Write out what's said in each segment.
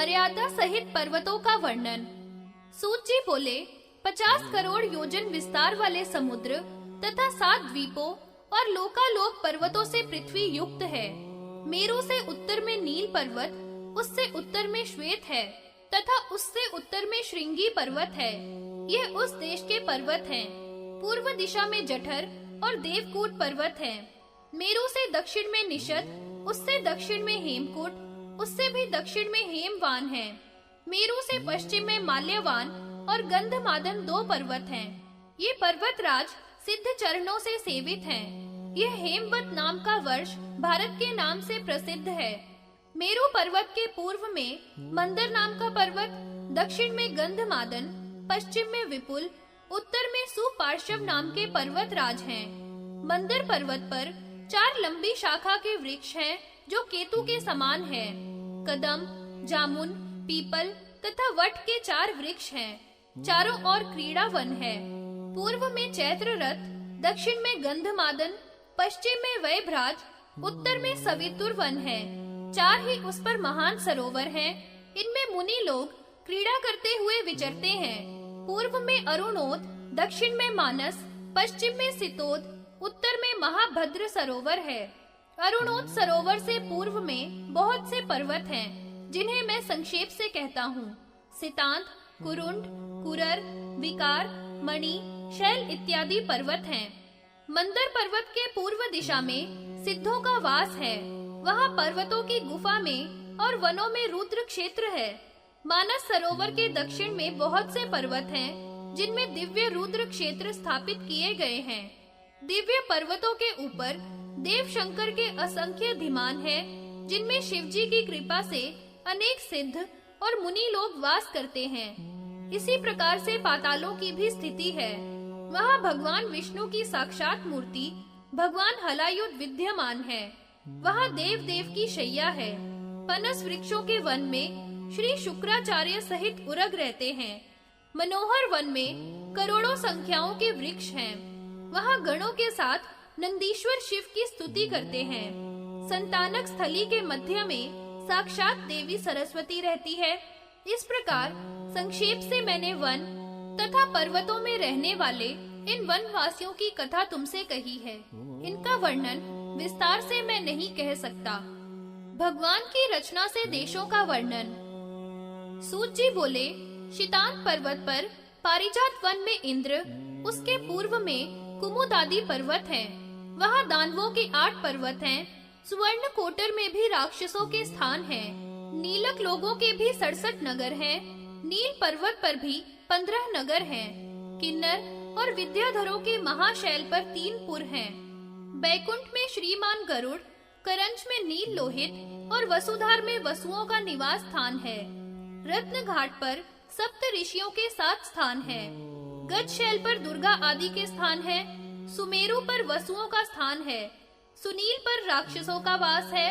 मर्यादा सहित पर्वतों का वर्णन। सूत जी बोले, 50 करोड़ योजन विस्तार वाले समुद्र तथा 7 द्वीपों और लोकालोक पर्वतों से पृथ्वी युक्त है। मेरु से उत्तर में नील पर्वत, उससे उत्तर में श्वेत है तथा उससे उत्तर में श्रृंगी पर्वत है। ये उस देश के पर्वत हैं। पूर्व दिशा में जठर और देवकूट पर्वत हैं। मेरु से दक्षिण में निषद, उससे दक्षिण में हेमकूट, उससे भी दक्षिण में हेमवान है। मेरु से पश्चिम में माल्यवान और गंधमादन 2 पर्वत हैं। ये पर्वत राज सिद्ध चरणों से सेवित हैं। यह हेमवत नाम का वर्ष भारत के नाम से प्रसिद्ध है। मेरु पर्वत के पूर्व में मंदर नाम का पर्वत, दक्षिण में गंधमादन, पश्चिम में विपुल, उत्तर में सुपार्श्व नाम के पर्वत राज हैं। मंदर पर्वत पर 4 लंबी शाखा के वृक्ष हैं जो केतु के समान है। कदम, जामुन, पीपल तथा वट के 4 वृक्ष हैं। चारों ओर क्रीड़ा वन है। पूर्व में चैत्र रथ, दक्षिण में गंधमादन, पश्चिम में वैभराज, उत्तर में सवितुर वन है। 4 ही उस पर महान सरोवर हैं। इनमें मुनि लोग क्रीड़ा करते हुए विचरते हैं। पूर्व में अरुणोद, दक्षिण में मानस, पश्चिम में सितोद, उत्तर में महाभद्र सरोवर है। अरुणोद सरोवर से पूर्व में बहुत से पर्वत हैं, जिन्हें मैं संक्षेप से कहता हूँ। सितांत, कुरुंड, कुरर, विकार, मणि, शैल इत्यादि पर्वत हैं। मंदर पर्वत के पूर्व दिशा में सिद्धों का वास है। वहाँ पर्वतों की गुफा में और वनों में रुद्र क्षेत्र है। मानस सरोवर के दक्षिण में बहुत से पर्वत हैं, जिनमें दिव्य रुद्र क्षेत्र स्थापित किए गए हैं। दिव्य पर्वतों के ऊपर देव शंकर के असंख्य धिमान हैं, जिनमें शिवजी की कृपा से अनेक सिद्ध और मुनि लोग वास करते हैं। इसी प्रकार से पातालों की भी स्थिति है। वहाँ भगवान विष्णु की साक्षात मूर्ति भगवान हलायुध विद्यमान है। वहाँ देव देव की शैया है। पनस वृक्षों के वन में श्री शुक्राचार्य सहित उरग रहते हैं। मनोहर वन में करोड़ों संख्याओं के वृक्ष हैं। वहाँ गणों के साथ नंदीश्वर शिव की स्तुति करते हैं। संतानक स्थली के मध्य में साक्षात देवी सरस्वती रहती है। इस प्रकार संक्षेप से मैंने वन तथा पर्वतों में रहने वाले इन वनवासियों की कथा तुमसे कही है। इनका वर्णन विस्तार से मैं नहीं कह सकता। भगवान की रचना से देशों का वर्णन। सूत जी बोले, शितान पर्वत पर पारिजात वन में इंद्र, उसके पूर्व में कुमुद आदि पर्वत हैं। वहाँ दानवों के 8 पर्वत हैं। सुवर्ण कोटर में भी राक्षसों के स्थान हैं। नीलक लोगों के भी 67 नगर हैं। नील पर्वत पर भी 15 नगर हैं। किन्नर और विद्याधरों के महाशैल पर 3 पुर हैं। बैकुंठ में श्रीमान गरुड़, करंज में नील लोहित और वसुधार में वसुओं का निवास स्थान है। रत्न घाट पर सप्त ऋषियों के 7 स्थान हैं। गजशैल पर दुर्गा आदि के स्थान है। सुमेरु पर वसुओं का स्थान है। सुनील पर राक्षसों का वास है।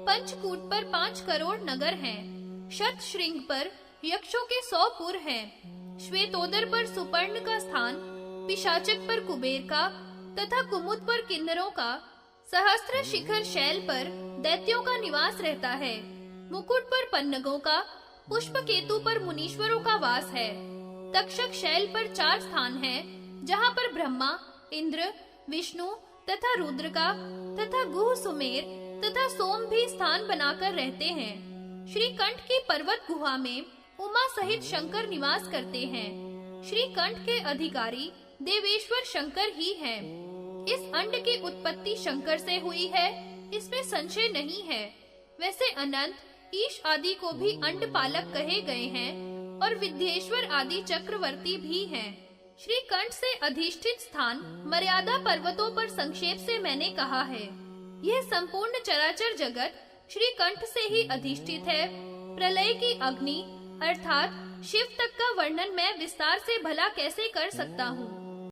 पंचकूट पर 5 करोड़ नगर हैं। शत श्रृंग पर यक्षों के 100 पुर हैं। श्वेतोदर पर सुपर्ण का स्थान, पिशाचक पर कुबेर का तथा कुमुद पर किन्नरों का, सहस्त्र शिखर शैल पर दैत्यों का निवास रहता है। मुकुट पर पन्नगों का, पुष्प केतु पर मुनीश्वरों का वास है। तक्षक शैल पर 4 स्थान हैं, जहाँ पर ब्रह्मा, इंद्र, विष्णु तथा रुद्र का तथा गुह, सुमेर तथा सोम भी स्थान बनाकर रहते हैं। श्रीकंठ की पर्वत गुहा में उमा सहित शंकर निवास करते हैं। श्रीकंठ के अधिकारी देवेश्वर शंकर ही हैं। इस अंड की उत्पत्ति शंकर से हुई है, इसमें संशय नहीं है। वैसे अनंत, ईश आदि को भी अंड पालक कहे गए हैं और विद्येश्वर आदि चक्रवर्ती भी हैं। श्रीकंठ से अधिष्ठित स्थान मर्यादा पर्वतों पर संक्षेप से मैंने कहा है। यह संपूर्ण चराचर जगत श्रीकंठ से ही अधिष्ठित है। प्रलय की अग्नि अर्थात शिव तक का वर्णन मैं विस्तार से भला कैसे कर सकता हूँ।